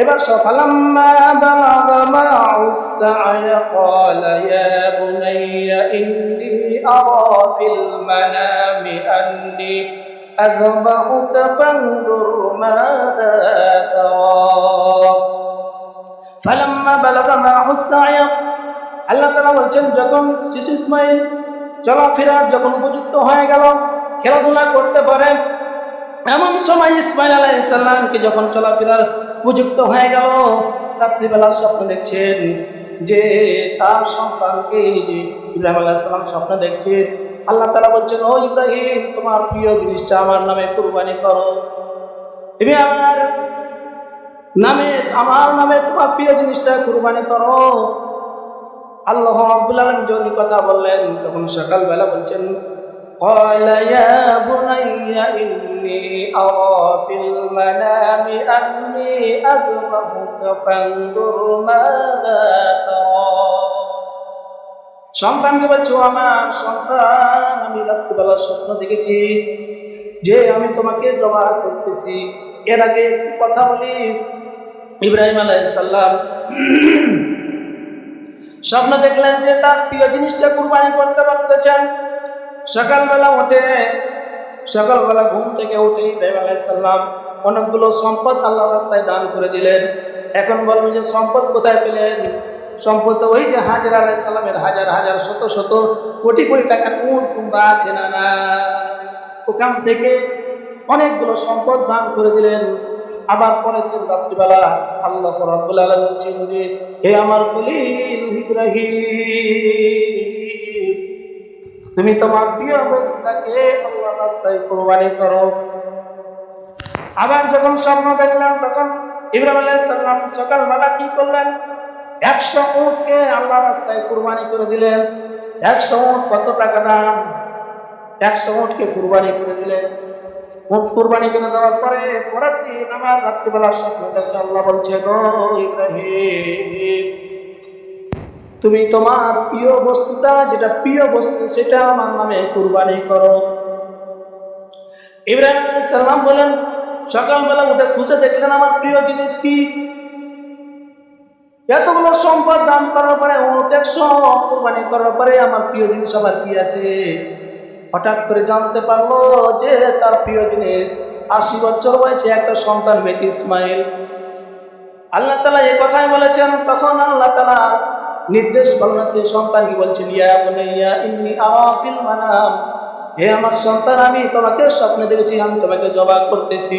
এবার ফালাম্মা বালাগা মা'উস সা'য়া ক্বালা ইয়া বুনাইয়া ইন্নী আরা ফিল মানামি আন্নী আযবাহুকা ফানজুর মাযা তারা। ফালাম্মা বালাগা মাহু সা'য়া, আল্লাহ তাআলা বলছেন যখন শিশু ইসমাঈল চলাফেরার যখন উপযুক্ত হয়ে গেল, খেলাধুলা করতে পারে, এমন সময় ইসমাঈল আলাইহিস সালামকে যখন চলাফেরার উপযুক্ত হয়ে গেল, রাত্রিবেলা স্বপ্ন দেখছেন যে তার সন্তানকে, ইব্রাহিম আলাইহিস সালাম স্বপ্ন দেখছে, আল্লাহ তাআলা বলছেন ও ইব্রাহিম তোমার প্রিয় জিনিসটা আমার নামে কুরবানি করো, তুমি আমার নামে তোমার প্রিয় জিনিসটা কুরবানি করো। আল্লাহ রাব্বুল আলামিন যখন কথা বললেন তখন সকালবেলা বলছেন قال يا بني إني أرى في المنام أني أذبحك فانظر ماذا ترى। সন্তানকে বলছো আমার সন্তান আমি রাত্রিবেলা স্বপ্ন দেখেছি যে আমি তোমাকে জবাহ করতেছি। এর আগে একটু কথা বলি, ইব্রাহিম আলাইহিস সালাম স্বপ্ন দেখলেন যে তার প্রিয় জিনিসটা কুরবানি করতে পারতেছেন। সকালবেলা ঘুম থেকে উঠে ইব্রাহিম আলাইহিস সালাম অনেকগুলো সম্পদ আল্লাহর রাস্তায় দান করে দিলেন। এখন বলবেন যে সম্পদ কোথায় পেলেন? সম্পদ ওই যে হাজরা আলাইহিস সালামের হাজার হাজার শত শত কোটি কোটি টাকা উট তোমরা আছে না, ওখান থেকে অনেকগুলো সম্পদ দান করে দিলেন। আবার পরের দিন রাত্রিবেলা আল্লাহ রাব্বুল আলামিন বলছেন যে হে আমার খলিল ইব্রাহিম, তুমি তোমার প্রিয় বস্তুটাকে আল্লাহর রাস্তায় কুরবানি করো। আবার যখন স্বপ্ন দেখলেন তখন ইব্রাহিম আলাইহিস সালাম সকালবেলা কি করলেন? 100 উটকে আল্লাহর রাস্তায় কুরবানি করে দিলেন। 100 উট কত টাকা দাম? 100 উটকে কুরবানি করে দিলেন। উট কুরবানি করে দেওয়ার পরে পরের দিন আমার রাত্রিবেলা স্বপ্ন দেখছে, আল্লাহ বলছে গো ইব্রাহিম তুমি তোমার প্রিয় বস্তুটা, যেটা প্রিয় বস্তু সেটা আমার নামে কুরবানি করো। ইব্রাহিম আলাইহিস সালাম বলেন সকালবেলা উঠে খুঁজে দেখলেন আমার প্রিয় জিনিস কি? এতগুলো সম্পদ দান করার পরে, 100 কুরবানি করার পরে আমার প্রিয় জিনিস আবার কি আছে? হঠাৎ করে জানতে পারলো যে তার প্রিয় জিনিস 80 বছর বয়সে একটা সন্তান বেটি ইসমাঈল। আল্লাহ তাআলা এই কথাই বলেছেন। তখন আল্লাহ তাআলা নির্দেশ পালনাতে সন্তান কি বলছেন, ইয়া বুনাইয়া ইন্নী আরা ফিল মানাম, হে আমার সন্তান আমি তোমাকে স্বপ্নে দেখেছি, আমি তোমাকে জবাহ করতেছি।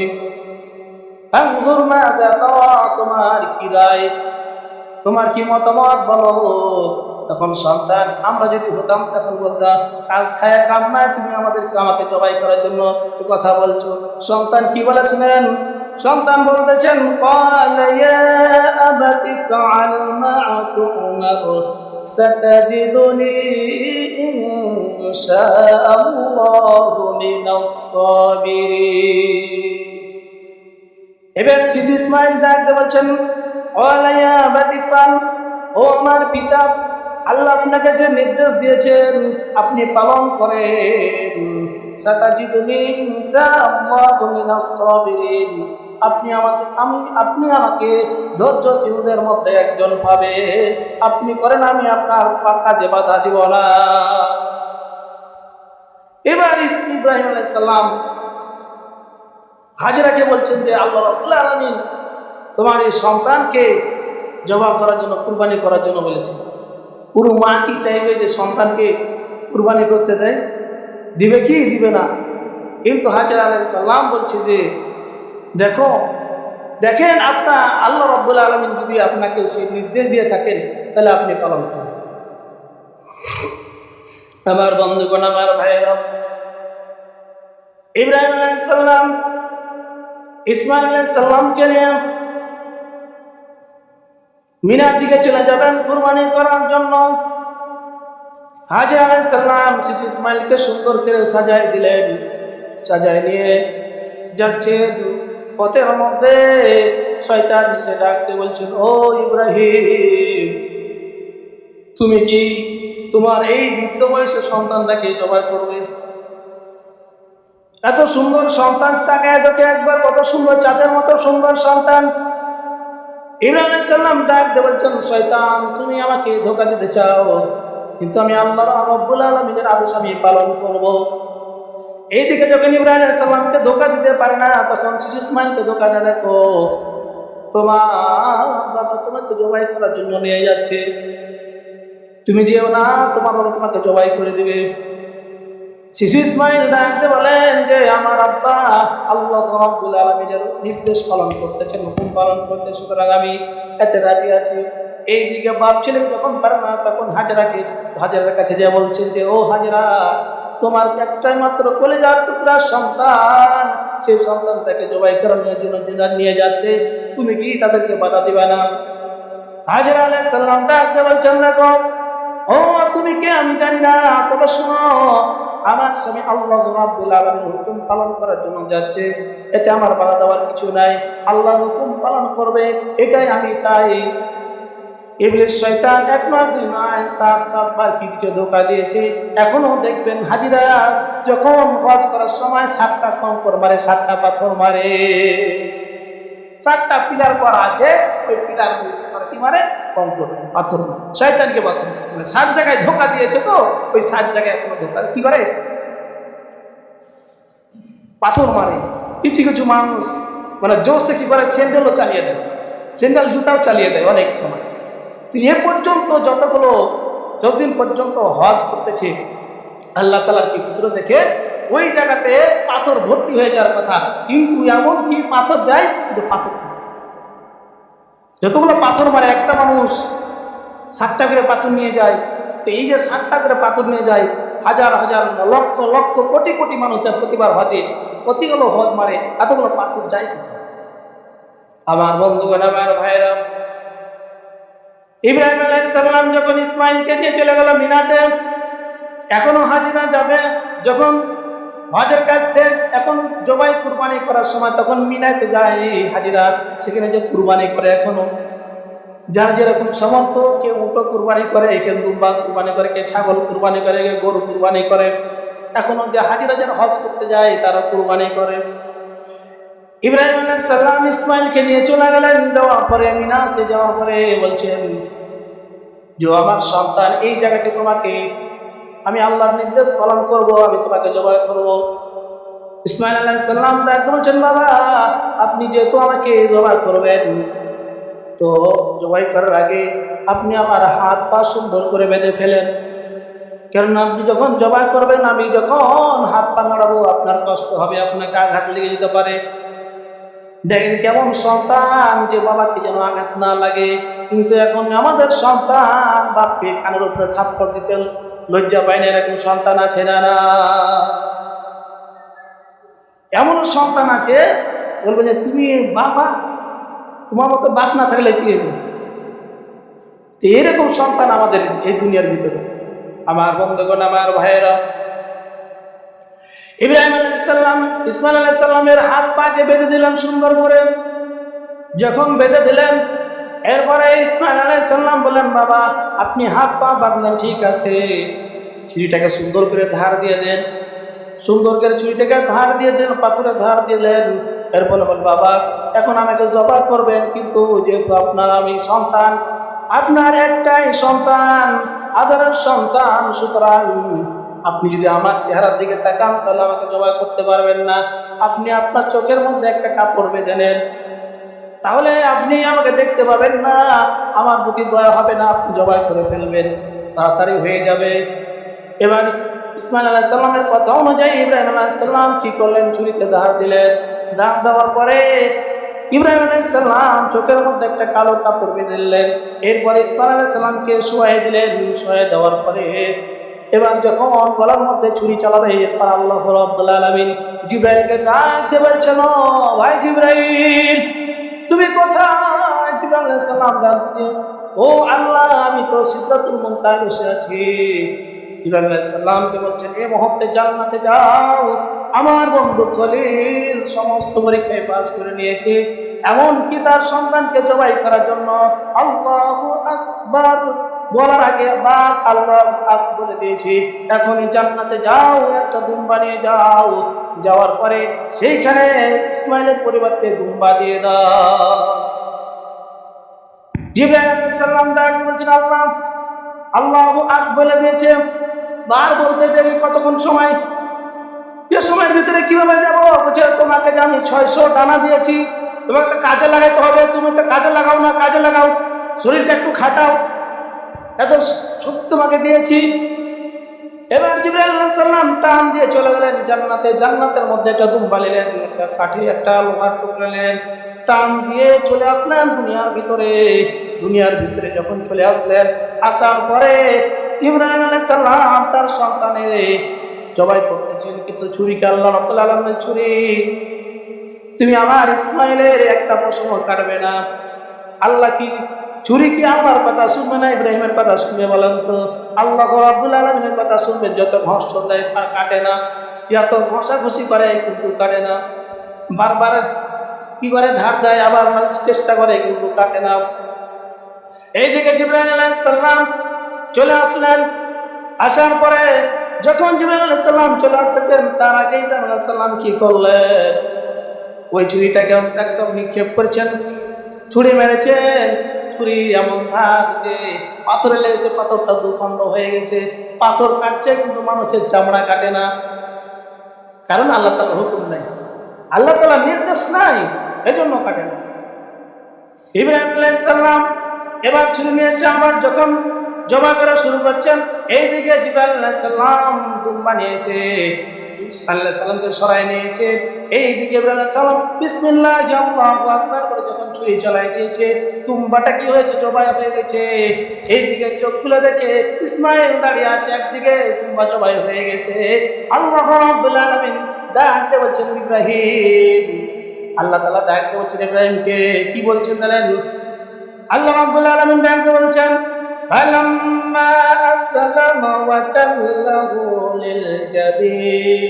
ফানজুর মাযা তারা, তোমার কি রায়, তোমার কি মতামত বলো। তখন সন্তান, আমরা যদি হতাম তখন বলতাম কাজ খায়া কাম নাই, তুমি আমাকে জবাই করার জন্য কথা বলছো। সন্তান কি বলেছিলেন? সন্তান বলতেছেন ক্বালা ইয়া আবাতি ফাআল মা তু'মার সাতাজিদুনি ইনশাআল্লাহু মিনাস সাবিরিন। এবার শিশু ইসমাঈল ডাকতে বলছেন ক্বালা ইয়া আবাতি ফাআল, ও আমার পিতা আল্লাহ আপনাকে যে নির্দেশ দিয়েছেন আপনি পালন করেন। সাতাজিদুনি ইনশাআল্লাহু মিনাস সাবিরিন, আপনি আমাকে ধৈর্যশীলদের মধ্যে একজন পাবেন। আপনি করেন, আমি আপনার কাজে বাধা দিব না। এবার ইব্রাহিম আলাইহিস সালাম হাজরাকে বলছেন যে আল্লাহ রাব্বুল আলামিন তোমার এই সন্তানকে জবাহ করার জন্য, কুরবানি করার জন্য বলেছেন। পুরো মা কি চাইবে যে সন্তানকে কুরবানি করতে দেয়? দিবে কি? দিবে না। কিন্তু হাজরা আলাইহিস সালাম বলছে যে দেখেন আপনার আল্লাহ রাব্বুল আলামিন যদি আপনাকে সেই নির্দেশ দিয়ে থাকেন তাহলে আপনি পালন করুন। আমার বন্ধুগণ, আমার ভাইরা, ইব্রাহিম আলাইহিস সালাম ইসমাঈল আলাইহিস সালামকে নিয়ে মিনার দিকে চলে যাবেন কুরবানি করার জন্য। হাজরা আলাইহিস সালাম শিশু ইসমাঈলকে সুন্দর করে সাজায় দিলেন। সাজায় নিয়ে যাচ্ছেন, পথের মধ্যে শয়তান এসে ডাকতে বলছেন, ও ইব্রাহিম তুমি কি তোমার এই বৃদ্ধ বয়সের সন্তানটাকে জবাই করবে? এত সুন্দর সন্তান, তাকায় দেখে একবার, কত সুন্দর, চাঁদের মতো সুন্দর সন্তান। ইব্রাহিম আলাইহিস সালাম ডাকতে বলছেন, শয়তান তুমি আমাকে ধোঁকা দিতে চাও, কিন্তু আমি আল্লাহ রাব্বুল আলামিনের আদেশ আমি পালন করব। এইদিকে যখন ইব্রাহিম আলাইহিস সালামকে ধোঁকা দিতে পারে না, তখন শিশু ইসমাঈলকে ধোঁকা দেয়। দেখো তোমার বাবা তোমাকে জবাই করার জন্য নিয়ে যাচ্ছে, তুমি যেও না, তোমার বাবা তোমাকে জবাই করে দিবে। শিশু ইসমাইল ডাকতে বলেন যে আমার আব্বা আল্লাহ রাব্বুল আলামিনের নির্দেশ পালন করতেছেন, হুকুম পালন করতে, সুতরাং আমি এতে রাজি আছি। এইদিকে বাপ ছিলেন যখন পারে না, তখন হাজেরার কাছে যে বলছেন যে ও হাজেরা, তোমার একটাই মাত্র কলিজার টুকরা সন্তান, সেই সন্তানটাকে জবাই করানোর জন্য নিয়ে যাচ্ছে, তুমি কি তাদেরকে বাধা দিবা না? হাজেরা আলাইহিস সালাম ডাকতে বলছেন দেখো, ও তুমি কে আমি জানি না, তবে শোনো, আমার স্বামী আল্লাহ রাব্বুল আলামিনের হুকুম পালন করার জন্য যাচ্ছে, এতে আমার বাধা দেওয়ার কিছু নাই, আল্লাহর হুকুম পালন করবে এটাই আমি চাই। ইবলিস শয়তান এক নয় দুই নয় 7 বার কি কিছু ধোঁকা দিয়েছে। এখনো দেখবেন হাজিরা যখন হজ করার সময় 7টা কঙ্কর মারে, 7টা পাথর মারে, 7টা পিলার করা আছে, ওই পিলার কি মারে? কঙ্কর মারে, পাথর মারে, শয়তানকে পাথর মারে। 7 জায়গায় ধোঁকা দিয়েছে, তো ওই 7 জায়গায় এখনো ধোঁকা কি করে? পাথর মারে। কিছু কিছু মানুষ মানে জোসে কি করে, স্যান্ডেলও চালিয়ে দেয়, স্যান্ডেল জুতাও চালিয়ে দেয় অনেক সময়। তো এ পর্যন্ত যতদিন পর্যন্ত হজ করতেছে, আল্লাহ তাআলার কি কুদরত দেখে ওই জায়গাতে পাথর ভর্তি হয়ে যাওয়ার কথা, কিন্তু এমন কি পাথর দেয়, কিন্তু পাথর থাকে। যতগুলো পাথর মারে একটা মানুষ 7টা করে পাথর নিয়ে যায়, তো এই যে 7টা করে পাথর নিয়ে যায়, হাজার হাজার লক্ষ লক্ষ কোটি কোটি মানুষের প্রতিবার হজে কতগুলো হজ মারে, এতগুলো পাথর যায় কোথায়? আমার বন্ধুগণ, আমার ভাইরা, ইব্রাহিম আলাইহিস সালাম যখন ইসমাইলকে নিয়ে চলে গেল মিনাতে, এখনো হাজিরা যাবে, যখন হজের কাজ শেষ, এখন জবাই কুরবানি করার সময়, তখন মিনাতে যায় হাজিরা, সেখানে যে কুরবানি করে, এখনো যার যেরকম সমর্থ, কেউ উটো কুরবানি করে, কেউ দুম্বা কুরবানি করে, কেউ ছাগল কুরবানি করে, কেউ গরু কুরবানি করে। এখনো যে হাজিরা যারা হজ করতে যায় তারা কুরবানি করে। ইব্রাহিম আলাইহিস সালাম ইসমাইলকে নিয়ে চলে গেলেন, যাওয়ার পরে মিনাতে যাওয়ার পরে বলছেন যে আমার সন্তান, এই জায়গাতে তোমাকে আমি আল্লাহর নির্দেশ পালন করব, আমি তোমাকে জবাই করব। ইসমাইল আলাইহিস সালাম ডাক বলছেন, বাবা আপনি যেহেতু আমাকে জবাই করবেন, তো জবাই করার আগে আপনি আমার হাত পা সুন্দর করে বেঁধে ফেলেন, কারণ আপনি যখন জবাই করবেন, আমি যখন হাত পা নাড়াবো আপনার কষ্ট হবে, আপনাকে আঘাত লেগে যেতে পারে। দেখেন কেমন সন্তান, যে বাবাকে যেন আঘাত না লাগে, কিন্তু এখন আমাদের সন্তান বাপকে কানের উপরে থাপ্পড় দিতে লজ্জা পায় না, এরকম সন্তান আছে না? না, এমন সন্তান আছে বলবে যে তুমি বাবা, তোমার মতো বাপ না থাকলে কি হবে? তো এরকম সন্তান আমাদের এই দুনিয়ার ভিতরে। আমার বন্ধুগণ, আমার ভাইয়েরা, ইব্রাহিম আলাইহিস সালাম ইসমাইল আলাইহিস সালামের হাত পাকে বেঁধে দিলেন সুন্দর করে। যখন বেঁধে দিলেন, এরপরে ইসমাইল আলাইহিস সালাম বললেন, বাবা আপনি হাত পা বাঁধলেন, ঠিক আছে, ছুরিটাকে সুন্দর করে ধার দিয়ে দেন। সুন্দর করে ছুরিটাকে ধার দিয়ে দেন, পাথরে ধার দিলেন। এরপরে বল, বাবা এখন আমাকে জবাই করবেন, কিন্তু যেহেতু আপনার আমি সন্তান, আপনার একটাই সন্তান, আদরের সন্তান, সুতরাং আপনি যদি আমার চেহারার দিকে তাকান তাহলে আমাকে জবাই করতে পারবেন না। আপনি আপনার চোখের মধ্যে একটা কাপড় বেঁধে নেন, তাহলে আপনি আমাকে দেখতে পাবেন না, আমার প্রতি দয়া হবে না, আপনি জবাই করে ফেলবেন, তাড়াতাড়ি হয়ে যাবে। এবার ইসমাইল আলাইহিস সালামের কথা অনুযায়ী ইব্রাহিম আলাইহিস সালাম কি করলেন, ছুরিতে ধার দিলেন। ধার দেওয়ার পরে ইব্রাহিম আলাইহিস সালাম চোখের মধ্যে একটা কালো কাপড় বেঁধে দিলেন। এরপরে ইসমাইল আলাইহিস সালামকে শোয়াই দিলেন। শোয়াই দেওয়ার পরে এবার যখন গলার মধ্যে ছুরি চালাবে, এরপর আল্লাহ রাব্বুল আলামিন জিবরাইলকে ডাক দিয়ে বলছেন, ভাই জিবরাইল তুমি কোথায়? জিবরাইল আলাইহিস সালাম ডাক দিয়ে, ও আল্লাহ আমি তো সিদরাতুল মুনতাহায় বসে আছি। জিবরাইল আলাইহিস সালামকে বলছেন, এই মুহূর্তে জান্নাতে যাও, আমার বন্ধু খলিল সমস্ত পরীক্ষায় পাস করে নিয়েছে, এমনকি তার সন্তানকে জবাই করার জন্য আল্লাহু আকবার বলার আগে বা আল্লাহু আকবার বলে দিয়েছি। এখনই জান্নাতে যাও, একটা দুম্বা নিয়ে যাও, যাওয়ার পরে সেইখানে ইসমাইলের পরিবর্তে দুম্বা দিয়ে দাও। জিবরাইল আলাইহিস সালাম ডাক বলছেন, আল্লাহু আকবার বলে দিয়েছে, বার বলতে দেরি কতক্ষণ সময়? এ সময়ের ভিতরে কিভাবে যাব? বলছে তোমাকে আমি 600 ডানা দিয়েছি, তোমাকে তো কাজে লাগাইতে হবে, তুমি তো কাজে লাগাও না, কাজে লাগাও, শরীরটা একটু খাটাও, এত শক্তি তোমাকে দিয়েছি। এবার জিবরাইল আলাইহিস সালাম টান দিয়ে চলে গেলেন জান্নাতে। জান্নাতের মধ্যে একটা দুম্বা নিলেন, একটা কাঠি, একটা লোহার টুকরা নিলেন, টান দিয়ে চলে আসলেন দুনিয়ার ভিতরে। দুনিয়ার ভিতরে যখন চলে আসলেন, আসার পরে ইব্রাহিম আলাইহিস সালাম তার সন্তানের জবাই করতেছেন, কিন্তু ছুরিকে আল্লাহ রাব্বুল আলামিনের ছুরি, তুমি আমার ইসমাইলের একটা পশম কাটবে না। আল্লাহ কি ছুরি কি আল্লাহর কথা শুনবে না ইব্রাহিমের কথা শুনবে বলেন তো? আল্লাহ রাব্বুল আলামিনের কথা শুনবে, যত ঘর্ষণ দেয় কাটে না, যত ঘষাঘষি করে কিন্তু কাটে না, বারবার কি করে ধার দেয়, আবার চেষ্টা করে কিন্তু কাটে না। এইদিকে জিবরাইল আলাইহিস সালাম চলে আসলেন। আসার পরে যখন জিবরাইল আলাইহিস সালাম চলে আসতেছেন, তার আগে ইব্রাহিম আলাইহিস সালাম কি করলেন? ওই ছুরিটাকে একদম নিক্ষেপ করেছেন, ছুরি মেরেছেন। ছুরি এমন ধার যে পাথরে লেগেছে, পাথরটা দুখণ্ড হয়ে গেছে। পাথর কাটছে কিন্তু মানুষের চামড়া কাটে না, কারণ আল্লাহ তাআলার হুকুম নাই, আল্লাহ তাআলার নির্দেশ নাই, এজন্য কাটে না। ইব্রাহিম আলাইহিস সালাম এবার ছুরি নিয়ে এসে আবার যখন জমা করা শুরু করছেন, এইদিকে জিবরাইল আলাইহিস সালাম দুম্বা নিয়েছে, ইসমাঈল আলাইহিস সালামকে সরাই নিয়েছে। এইদিকে ইব্রাহিম আলাইহিস সালাম বিসমিল্লাহ আল্লাহু আকবার করে যখন ছুরি চালাই দিয়েছে, দুম্বাটা কি হয়েছে? জবাই হয়ে গেছে। এইদিকে চোখগুলো দেখে ইসমাঈল দাঁড়িয়ে আছে, একদিকে দুম্বা জবাই হয়ে গেছে। আল্লাহ রাব্বুল আলামিন ডাকতে বলছেন ইব্রাহিম, আল্লাহ তাআলা ডাকতে বলছেন ইব্রাহিমকে, কি বলছেন জানেন? আল্লাহ রাব্বুল আলামিন ডাকতে বলছেন, ফালাম্মা আসলামা ওয়া তাল্লাহু লিল জাবিন,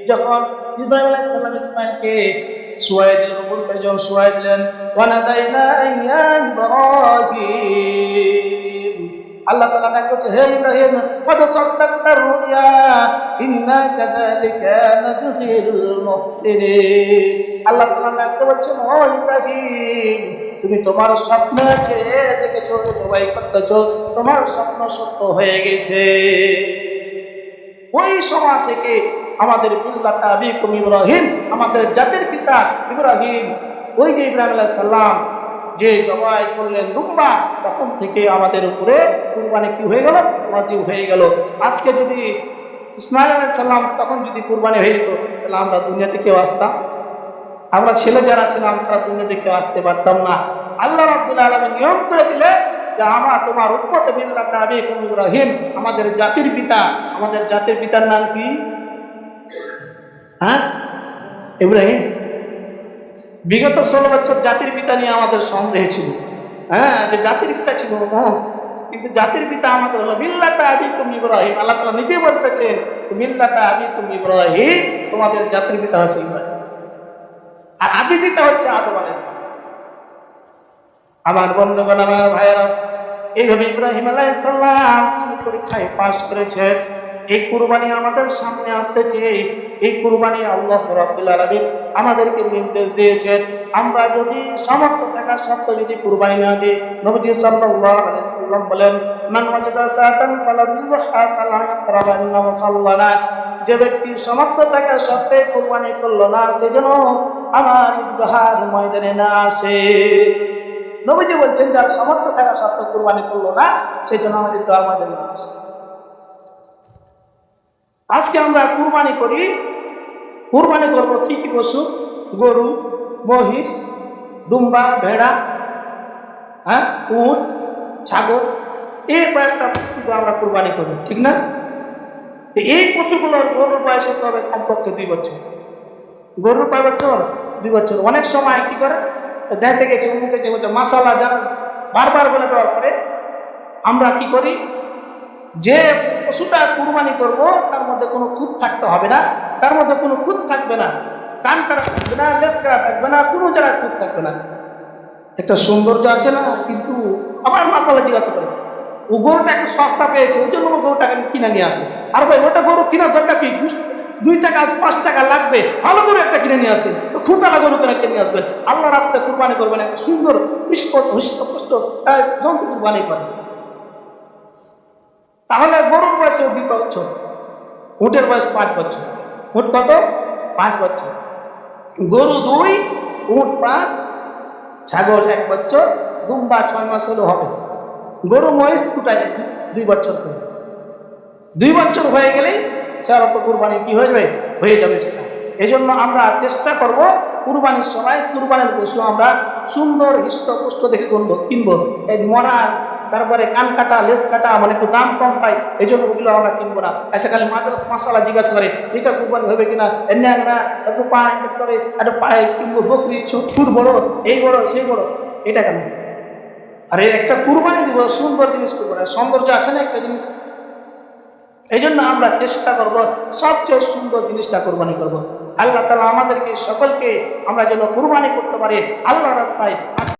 যখন ইব্রাহিম আলাইহিস সালাম ইসমাঈলকে শুয়াই দিলেন, উপর করে যখন শুয়াই দিলেন, ওয়া নাদাইনা ইয়া ইব্রাহিম, আল্লাহ তাআলা ডাক করছে, হে ইব্রাহিম, কদ সাদ্দাকতা রুয়া ইন্না কাযালিকা নাজজিল মুহসিনিন। আল্লাহ তাআলা ডাকতে বলছেন, ও ইব্রাহিম, তুমি তোমার স্বপ্ন যে দেখেছো, জবাই করতেছো, তোমার স্বপ্ন সত্য হয়ে গেছে। ওই সময় থেকে আমাদের মিল্লাত আবিকুম ইব্রাহিম, আমাদের জাতির পিতা ইব্রাহিম, ওই যে ইব্রাহিম আলাইহিস সালাম যে জবাই করলেন দুম্বা, তখন থেকে আমাদের উপরে কুরবানি কি হয়ে গেল? ওয়াজিব হয়ে গেল। আজকে যদি ইসমাঈল আলাইহিস সালাম তখন যদি কুরবানি হয়ে যেত, তাহলে আমরা দুনিয়াতে কেউ আসতাম? আমরা ছেলে যারা ছিলাম তারা দুনিয়াতে কেউ আসতে পারতাম না। আল্লাহ রাব্বুল আলামিন নিয়ম করে দিলে যে আমার তোমার উম্মত মিল্লাত আবিকুম ইব্রাহিম, আমাদের জাতির পিতা। আমাদের জাতির পিতার নাম কি? হ্যাঁ, ইব্রাহিম। বিগত 16 বছর জাতির পিতা নিয়ে আমাদের সন্দেহ ছিল, হ্যাঁ, যে জাতির পিতা ছিল, কিন্তু জাতির পিতা আমাদের হলো মিল্লাত আবিকুম ইব্রাহিম। আল্লাহ তাআলা নিজে বলতেছেন, মিল্লাত আবিকুম ইব্রাহিম, তোমাদের জাতির পিতা হচ্ছে ইব্রাহিম, আর আদি পিতা হচ্ছে আদম আলাইহিস সালাম। আমার বন্ধুগণ, আমার ভাইয়েরা, এইভাবে ইব্রাহিম আলাইহিস সালাম পরীক্ষায় পাস করেছেন। এই কুরবানি আমাদের সামনে আসতেছে। এই কুরবানি আল্লাহ রাব্বুল আলামিন আমাদেরকে নির্দেশ দিয়েছেন। আমরা যদি সামর্থ্য থাকা সত্ত্বেও যদি কুরবানি না দিই, নবীজি সাল্লাল্লাহু আলাইহি ওয়াসাল্লাম বলেন, মান ওয়াজাদা সাতান ফালাম ইযহা ফালা ইয়াকরাবান্না মুসাল্লানা, যে ব্যক্তি সামর্থ্য থাকা সত্ত্বেও কুরবানি করলো না, সে যেন আমার ঈদগাহের ময়দানে না আসে। নবীজি বলছেন, যার সামর্থ্য থাকা সত্ত্বেও কুরবানি করলো না, সে যেন আমাদের ঈদগাহের ময়দানে না আসে। আজকে আমরা কুরবানি করি, কুরবানি করবো কি কি পশু? গরু, মহিষ, দুম্বা, ভেড়া, হ্যাঁ, উট, ছাগল, এই কয়েকটা পশু আমরা কুরবানি করি, ঠিক না? এই পশুগুলোর গরুর বয়স হতে হবে কমপক্ষে 2 বছর। গরুর কয় বছর? 2 বছর। অনেক সময় কি করে দেখতে গেছে, অমুকে যে মাসালা যারা বারবার বলে দেওয়ার পরে আমরা কি করি, যে পশুটা কুরবানি করব তার মধ্যে কোনো খুঁত থাকতে হবে না, তার মধ্যে কোনো খুঁত থাকবে না, কান কাটা থাকবে না, লেজ কাটা থাকবে না, কোনো জায়গায় খুঁত থাকবে না। একটা সৌন্দর্য আছে না? কিন্তু আবার মাসালা জিজ্ঞাসা করে, ও গরুটা একটু সস্তা পেয়েছে, ওই জন্য গরুটাকে কিনে নিয়ে আসে। আর ভাই ওটা গরু কেনার দরকার কি? 2 টাকা 5 টাকা লাগবে, ভালো গরু একটা কিনে নিয়ে আসে, তো খুঁটালা গরু কিনে নিয়ে আসবেন। আল্লাহ রাস্তায় কুরবানি করবেন, একটা সুন্দর হৃষ্টপুষ্ট জন্তু কুরবানি করে। তাহলে গরুর বয়স 2 বছর, উটের বয়স 5 বছর। উট কত? 5 বছর। গরু 2, উট 5, ছাগল 1 বছর, দুম্বা 6 মাস হলেও হবে, গরু মহিষ দুটাই 2 বছর করে। 2 বছর হয়ে গেলেই সেটা কুরবানি কি হয়ে যাবে, হয়ে যাবে সেটা। এই জন্য আমরা চেষ্টা করব কুরবানির সময় কুরবানির পশু আমরা সুন্দর হৃষ্টপুষ্ট দেখে কিনবো। এই মরা, তারপরে কান কাটা, লেজ কাটা, মানে একটু দাম কম পাই, এই জন্য ওগুলো আমরা কিনবো না। এসে খালি মশলা জিজ্ঞাসা করে এটা কুরবানি হবে কিনা, এমনি আমরা একটু পায়ে করে একটু পায়ে কিনবো, বকরি ছুট বড়, এই বড় সেই বড়, এটা কেন? আরে একটা কুরবানি দিব, সুন্দর জিনিস করবো না, সৌন্দর্য আছে না একটা জিনিস। এই জন্য আমরা চেষ্টা করব সবচেয়ে সুন্দর জিনিসটা কুরবানি করব। আল্লাহ তাআলা আমাদেরকে সকলকে আমরা যেন কুরবানি করতে পারি আল্লাহর রাস্তায়।